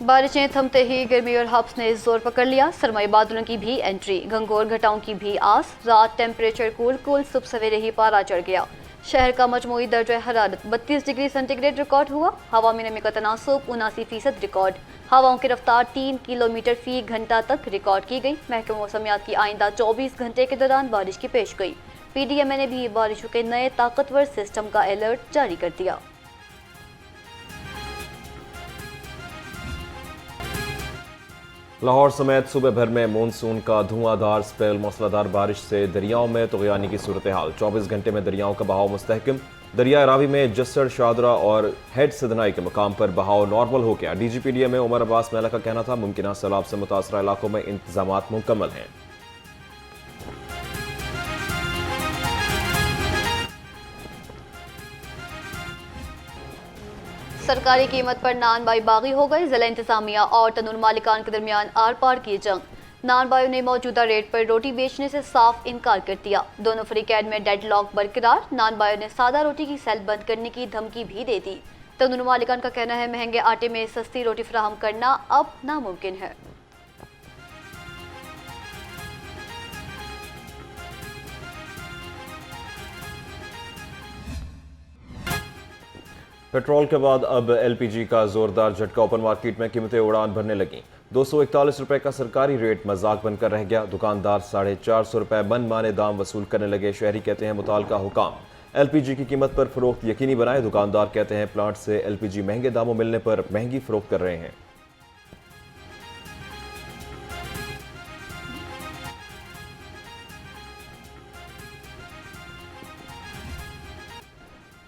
बारिशें थमते ही गर्मी और हब्स ने जोर पकड़ लिया। सरमाई बादलों की भी एंट्री, घंघोर घटाओं की भी आस। रात टेम्परेचर कूल सुबह सवेरे ही पारा चढ़ गया। शहर का मजमूई दर्जा हरारत 32 डिग्री सेंटीग्रेड रिकॉर्ड हुआ। हवा में नमी का तनासुब 79% रिकॉर्ड। हवाओं की रफ्तार 3 किलोमीटर फी घंटा तक रिकॉर्ड की गई। महकमा मौसमियात की आइंदा 24 घंटे के दौरान बारिश की पेश गई। PDMA ने भी बारिशों के नए ताकतवर सिस्टम का अलर्ट जारी कर दिया। लाहौर समेत सूबे भर में मानसून का धुआंधार स्पेल, मूसलाधार बारिश से दरियाओं में तुग़यानी की सूरत हाल। 24 घंटे में दरियाओं का बहाव मुस्तहकम। दरिया रावी में जस्सर, शादरा और हेड सदनाई के मकाम पर बहाव नॉर्मल हो गया। DGPDMA उमर अब्बास मेला का कहना था मुमकिन सैलाब से मुतासरा इलाकों में इंतजाम मुकम्मल हैं। सरकारी कीमत पर नान बाई बागी हो गई। जिला इंतजामिया और तनूर मालिकान के दरमियान आर पार की जंग। नान बाइयों ने मौजूदा रेट पर रोटी बेचने से साफ इनकार कर दिया। दोनों फ्रीकैड में डेडलॉक बरकरार। नान बाइयों ने सादा रोटी की सेल बंद करने की धमकी भी दे दी। तनूर मालिकान का कहना है महंगे आटे में सस्ती रोटी फराहम करना अब नामुमकिन है। पेट्रोल के बाद अब LPG का जोरदार झटका। ओपन मार्केट में कीमतें उड़ान भरने लगीं। 241 रुपए का सरकारी रेट मजाक बनकर रह गया। दुकानदार 450 रुपए मनमाने दाम वसूल करने लगे। शहरी कहते हैं मुतालका हुकाम LPG की कीमत पर फरोख्त यकीनी बनाए। दुकानदार कहते हैं प्लांट से LPG महंगे दामों मिलने पर महंगी फरोख्त कर रहे हैं।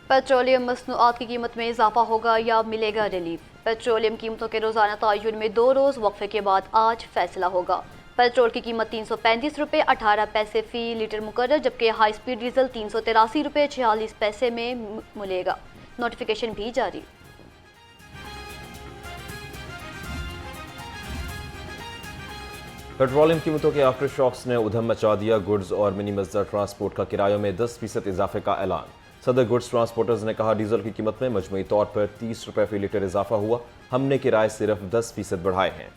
पेट्रोलियम मसनूआत की कीमत में इजाफा होगा या मिलेगा रिलीफ। पेट्रोलियम कीमतों के रोजाना तयन में 2 रोज वक्फे के बाद आज फैसला होगा। पेट्रोल की कीमत 335 रुपये 18 पैसे फी लीटर मुकर्रर, जबकि हाई स्पीड डीजल 383 रुपये 46 पैसे में मिलेगा। नोटिफिकेशन भी जारी। पेट्रोलियम कीमतों के आफ्टर शॉक्स ने उधम मचा दिया। गुड्स और मिनी मजदूर ट्रांसपोर्ट का किरायों में 10% इजाफे का ऐलान। सदर गुड्स ट्रांसपोर्टर्स ने कहा डीजल की कीमत में मजमूई तौर पर 30 रुपए फी लीटर इजाफा हुआ। हमने किराए सिर्फ 10% बढ़ाए हैं।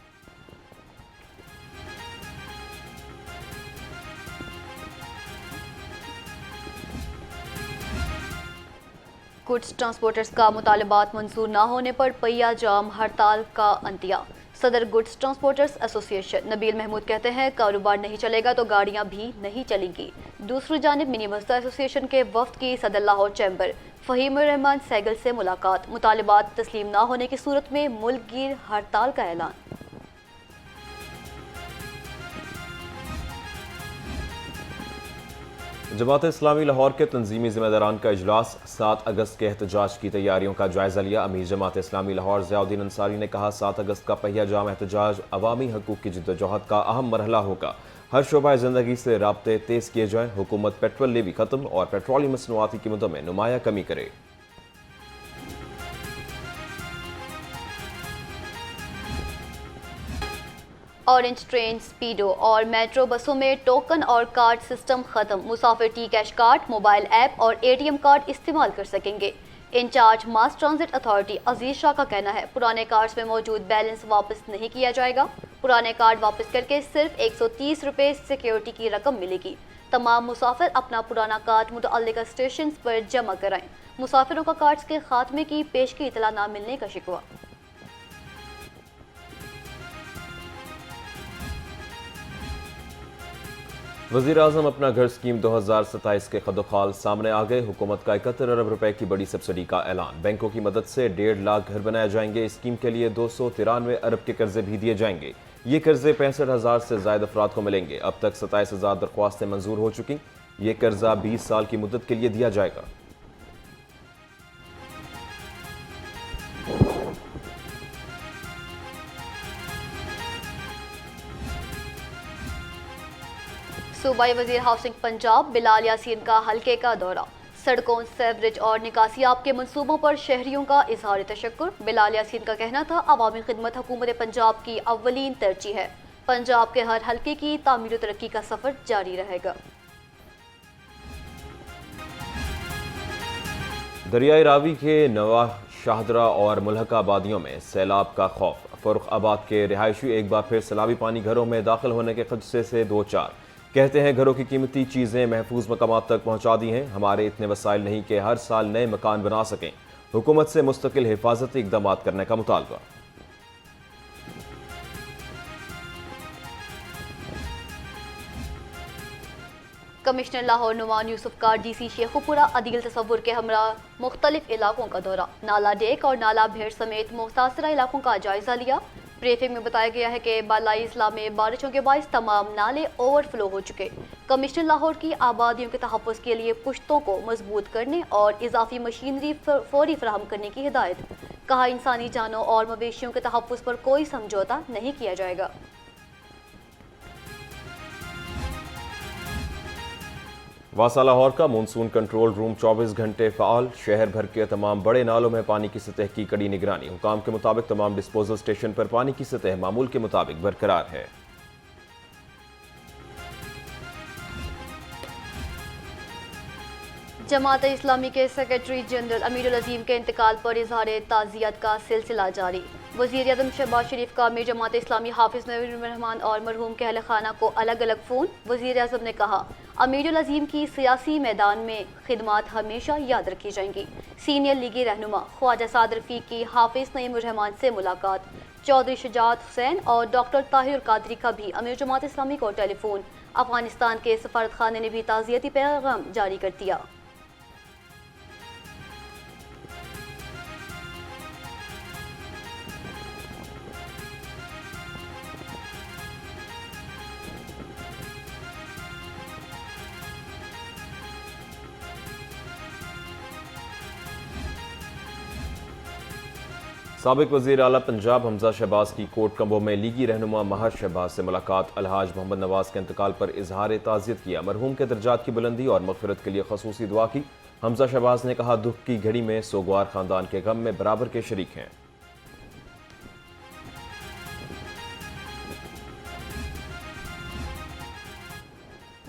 गुड्स ट्रांसपोर्टर्स का मुतालबात मंजूर न होने पर पहिया जाम हड़ताल का अंतिया। सदर goods transporters association Nabeel Mahmood कहते हैं कारोबार नहीं चलेगा तो गाड़ियां भी नहीं चलेंगी। दूसरी जानिब मिनी मजदूर एसोसिएशन के वफ्द की सदर लाहौर चैम्बर फहीम रहमान सैगल से मुलाकात। मुतालबात तस्लीम न होने की सूरत में मुल्क गिर हड़ताल का ऐलान। जमात इस्लामी लाहौर के तंजीमी जिम्मेदारान का इजलास। 7 अगस्त के एहतजाज की तैयारियों का जायजा लिया। अमीर जमात इस्लामी लाहौर ज़ियाउद्दीन अंसारी ने कहा 7 अगस्त का पहिया जाम एहतजाज अवामी हकूक़ की जिद्दोजहद का अहम मरहला होगा। हर शोबा ज़िंदगी से राब्ते तेज़ किए जाएँ। हुकूमत पेट्रोल लेवी ख़त्म और पेट्रोलियम मसनूआत की कीमतों में नुमाया कमी करे। ऑरेंज ट्रेन, स्पीडो और मेट्रो बसों में टोकन और कार्ड सिस्टम खत्म। मुसाफिर T cash card, mobile app और ATM कार्ड इस्तेमाल कर सकेंगे। इंचार्ज मास ट्रांजिट अथॉरिटी अजीज शाह का कहना है पुराने कार्ड्स में मौजूद बैलेंस वापस नहीं किया जाएगा। पुराने कार्ड वापस करके सिर्फ 130 रुपये सिक्योरिटी की रकम मिलेगी। तमाम मुसाफिर अपना पुराना कार्ड मुतअल्लिका स्टेशन पर जमा कराएं। मुसाफिरों का कार्ड्स के खात्मे की पेशगी इतला न मिलने का शिकवा। वज़ीर आज़म अपना घर स्कीम 2027 के खदोखाल सामने आ गए। हुकूमत का 71 अरब रुपए की बड़ी सब्सिडी का ऐलान। बैंकों की मदद से 1.5 लाख घर बनाए जाएंगे। स्कीम के लिए 293 अरब के कर्जे भी दिए जाएंगे। ये कर्जे 65,000 से ज़ायद अफराद को मिलेंगे। अब तक 27,000 दरख्वास्तें मंजूर हो चुकी। ये कर्जा 20 साल की मुद्दत के लिए दिया जाएगा। सूबाई वजीर हाउसिंग पंजाब बिलाल यासीन का हल्के का दौरा। सड़कों, सेवरेज और निकासियाब के मंसूबों पर शहरियों का इजहार तशक्कुर। बिलाल यासीन का कहना था अवामी खिदमत हुकूमत पंजाब की अव्वलीन तरजीह है। पंजाब के हर हल्के की तामीर व तरक्की का सफर जारी रहेगा। दरियाई रावी के नवाह शाहदरा और मुल्हका आबादियों में सैलाब का खौफ। फर्रुखाबाद के रिहायशी एक बार फिर सैलाबी पानी घरों में दाखिल होने के खदशे से दो चार। कहते हैं घरों की कीमती चीज़ें महफूज मकामात तक पहुँचा दी हैं। हमारे इतने वसाइल नहीं कि हर साल नए मकान बना सकें। हुकूमत से मुस्तकिल हिफाजती इकदाम करने का मुतालबा। कमिश्नर लाहौर नुमान यूसुफ का डीसी शेखुपुरा अदील तसव्वुर के हमरा मुख्तलिफ इलाकों का दौरा। नाला डेक और नाला भेड़ समेत मुतासरा इलाकों का जायजा लिया। ब्रीफिंग में बताया गया है कि बालाई इस्लाम में बारिशों के बायस तमाम नाले ओवरफ्लो हो चुके। कमिश्नर लाहौर की आबादियों के तहफ़्फ़ुज़ के लिए पुश्तों को मजबूत करने और इजाफी मशीनरी फौरी फराहम करने की हिदायत। कहा, इंसानी जानों और मवेशियों के तहफ़्फ़ुज़ पर कोई समझौता नहीं किया जाएगा। वासा लाहौर का मानसून कंट्रोल रूम 24 घंटे फ़ाल। शहर भर के तमाम बड़े नालों में पानी की सतह की कड़ी निगरानी। हुकाम के मुताबिक तमाम डिस्पोजल स्टेशन पर पानी की सतह मामूल के मुताबिक बरकरार है। जमात इस्लामी के सेक्रेटरी जनरल अमीरुल अजीम के इंतकाल पर इजहार ताज़ियत का सिलसिला जारी। वज़ीर आज़म शहबाज शरीफ का अमीर जमात इस्लामी हाफिज़ नवीर रहमान और मरहूम के अहल खाना को अलग अलग फ़ोन। वज़ीर आज़म ने कहा, अमीरुल अजीम की सियासी मैदान में खिदमात हमेशा याद रखी जाएंगी। सीनियर लीगी रहनुमा ख्वाजा सादर रफ़ीक की हाफिज़ नईम रहमान से मुलाकात। चौधरी शुजात हुसैन और डॉक्टर ताहिर कादरी का भी अमीर जमात इस्लामी को टेलीफोन। अफगानिस्तान के सफारत खाने ने भी ताज़ियती पैगाम जारी कर दिया। साबिक वज़ीर आला पंजाब हमजा शहबाज की कोट कम्बो में लीगी रहनुमा महर शहबाज से मुलाकात। अलहाज मोहम्मद नवाज के इंतकाल पर इजहार ताज़ियत किया। मरहूम के दर्जात की बुलंदी और मग़फ़िरत के लिए ख़ुसूसी दुआ की। हमजा शहबाज ने कहा, दुख की घड़ी में सोगवार ख़ानदान के गम में बराबर के शरीक हैं।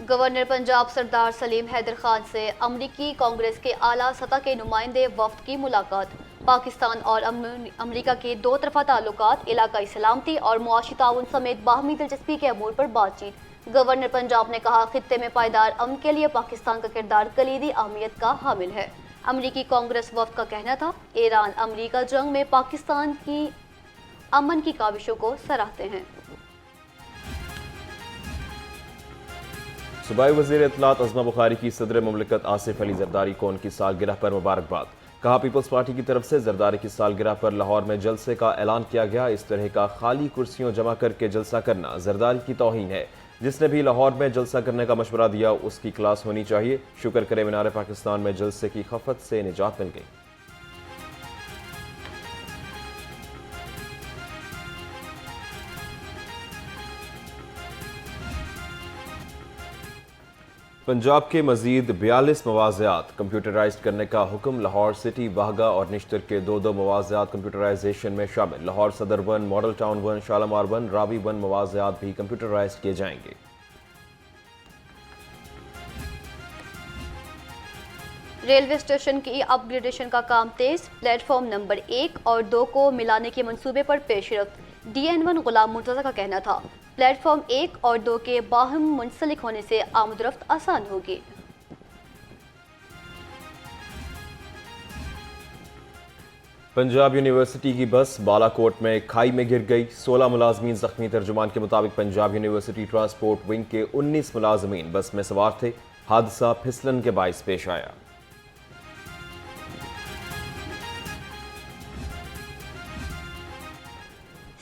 गवर्नर पंजाब सरदार सलीम हैदर खान से अमरीकी कांग्रेस के आला सतह के नुमाइंदे वफ्द की मुलाकात। पाकिस्तान और अमरीका के दो तरफा ताल्लुकात, इलाकाई सलामती और मुआशी ताउन समेत बाहमी दिलचस्पी के अमूर पर बातचीत। गवर्नर पंजाब ने कहा, खित्ते में पायदार अमन के लिए पाकिस्तान का किरदार कलीदी अहमियत का हामिल है। अमरीकी कांग्रेस वफ्द का कहना था, ईरान अमरीका जंग में पाकिस्तान की अमन की काविशों को सराहते हैं। सूबाई वज़ीर इत्तलात अज़मा बुखारी की सदर मुमलिकत आसिफ अली जरदारी को उनकी सालगिरह पर मुबारकबाद। कहा, पीपल्स पार्टी की तरफ से जरदारी की सालगिरह पर लाहौर में जलसे का ऐलान किया गया। इस तरह का खाली कुर्सियों जमा करके जलसा करना जरदारी की तौहीन है। जिसने भी लाहौर में जलसा करने का मशवरा दिया उसकी क्लास होनी चाहिए। शुक्र करे मीनार पाकिस्तान में जलसे की खफत से निजात मिल गई। पंजाब के मजीद 42 मवाज़ियात कंप्यूटराइज करने का हुक्म। लाहौर सिटी, बाहगा और निश्तर के दो मवाज़ियात कंप्यूटराइजेशन में शामिल। लाहौर सदर 1, मॉडल टाउन 1, शालामार 1, रावी 1 मवाज़ियात भी कंप्यूटराइज किए जाएंगे। रेलवे स्टेशन की अपग्रेडेशन का काम तेज। प्लेटफॉर्म नंबर 1 और 2 को मिलाने के मंसूबे पर पेशरफ्त। DN1 गुलाम मुर्तज़ा का कहना था, प्लेटफॉर्म 1 और 2 के बाहम मुंसलिक होने से आमदरफ्त आसान होगी। पंजाब यूनिवर्सिटी की बस बालाकोट में खाई में गिर गई। 16 मुलाजमीन जख्मी। तर्जुमान के मुताबिक पंजाब यूनिवर्सिटी ट्रांसपोर्ट विंग के 19 मुलाजमीन बस में सवार थे। हादसा फिसलन के बायस पेश आया।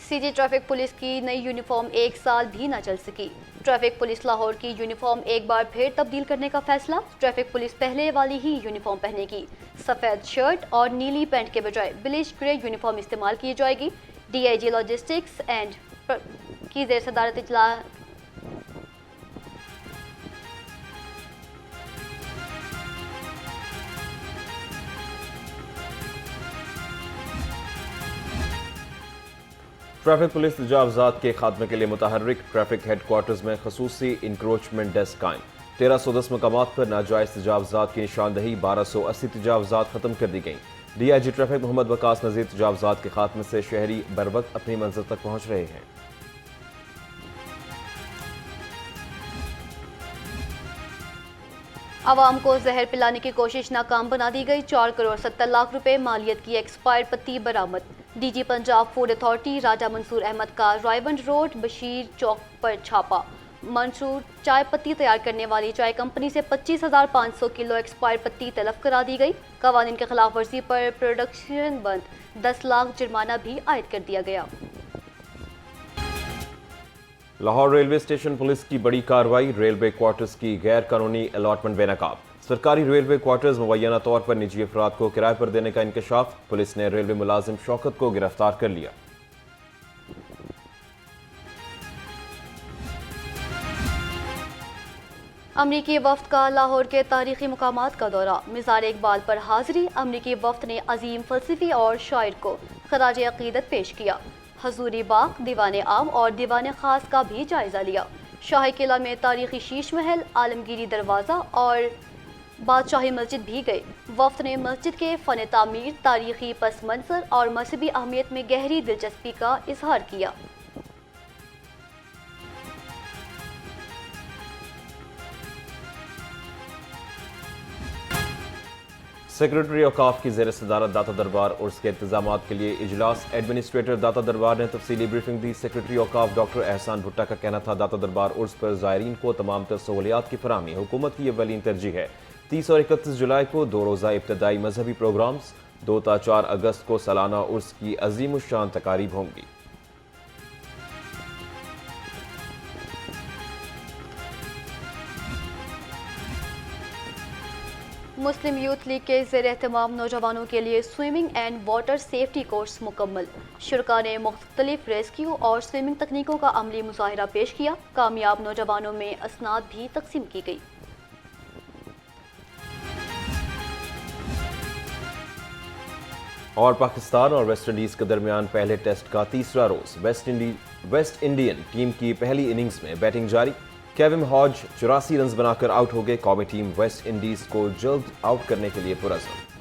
सिटी ट्रैफिक पुलिस की नई यूनिफॉर्म एक साल भी न चल सकी। ट्रैफिक पुलिस लाहौर की यूनिफॉर्म एक बार फिर तब्दील करने का फैसला। ट्रैफिक पुलिस पहले वाली ही यूनिफॉर्म पहनेगी। सफ़ेद शर्ट और नीली पैंट के बजाय ब्लिश ग्रे यूनिफॉर्म इस्तेमाल की जाएगी। DIG लॉजिस्टिक्स एंड की ज़ेर सदारत इजला ट्रैफिक पुलिस तजावज़ात के खात्मे के लिए मुतहर्रिक। ट्रैफिक हेडक्वार्टर्स में खसूसी इंक्रोचमेंट डेस्क कायम। 1310 मकामात पर नाजायज़ तजावज़ात की निशानदही। 1280 तजावज़ात ख़त्म कर दी गई। DIG ट्रैफिक मोहम्मद वकास नज़ीर तजावजात के खात्मे से शहरी बर वक्त अपनी मंजिल तक पहुँच रहे हैं। आवाम को जहर पिलाने की कोशिश नाकाम बना दी गई। 4 करोड़ 70 लाख रुपए मालियत की एक्सपायर्ड पत्ती बरामद। DG पंजाब फूड अथॉरिटी राजा मंसूर अहमद का रायबंड रोड बशीर चौक पर छापा। मंसूर चाय पत्ती तैयार करने वाली चाय कंपनी से 25,500 किलो एक्सपायर्ड पत्ती तलब करा दी गई। कवानीन के खिलाफ वर्जी पर प्रोडक्शन बंद, 10 लाख जुर्माना भी आयद कर दिया गया। लाहौर रेलवे स्टेशन पुलिस की बड़ी कार्रवाई, रेलवे क्वार्टर्स की गैर कानूनी अलॉटमेंट बेनकाब। सरकारी रेलवे क्वार्टर्स मुबैना तौर पर निजी अफराद को किराए पर देने का इंकशाफ। पुलिस ने रेलवे मुलाजिम शौकत को गिरफ्तार कर लिया। अमरीकी वफ्द का लाहौर के तारीखी मकामात का दौरा। मिज़ार इकबाल पर हाजिरी। अमरीकी वफ्द ने अजीम फलसफी और शायर को खराज अकीदत पेश किया। हजूरी बाग, दीवान आम और दीवान खास का भी जायजा लिया। शाही किला में तारीखी शीश महल, आलमगीरी दरवाज़ा और बादशाही मस्जिद भी गए। वफ्द ने मस्जिद के फ़न तामीर, तारीखी पस मंजर और मजहबी अहमियत में गहरी दिलचस्पी का इजहार किया। सेक्रेटरी औकाफ की ज़ेर सदारत दाता दरबार उर्स के इंतजाम के लिए इजलास। एडमिनिस्ट्रेटर दाता दरबार ने तफसीली ब्रीफिंग दी। सेक्रेटरी औकाफ डॉक्टर एहसान भुट्टा का कहना था दाता दरबार उर्स पर ज़ायरीन को तमाम तर सहूलियात की फराहमी हुकूमत की अव्वलीन तरजीह है। 30 और 31 जुलाई को 2 रोज़ा इब्तदाई मजहबी प्रोग्राम्स, 2 ता 4 अगस्त को सालाना उर्स की अजीम शान तकारीब होंगी। मुस्लिम यूथ लीग के ज़ेर एहतमाम नौजवानों के लिए swimming and water safety course मुकम्मल। शुरका ने मुख्तलिफ रेस्क्यू और स्विमिंग तकनीकों का अमली मुजाहिरा पेश किया। कामयाब नौजवानों में असनाद भी तकसीम की गई। और पाकिस्तान और वेस्ट इंडीज़ के दरमियान पहले टेस्ट का तीसरा रोज़। वेस्ट इंडियन टीम की पहली इनिंग्स में बैटिंग जारी। केविन हॉज 84 रन बनाकर आउट हो गए। कौमी टीम वेस्ट इंडीज़ को जल्द आउट करने के लिए पुरअज़्म।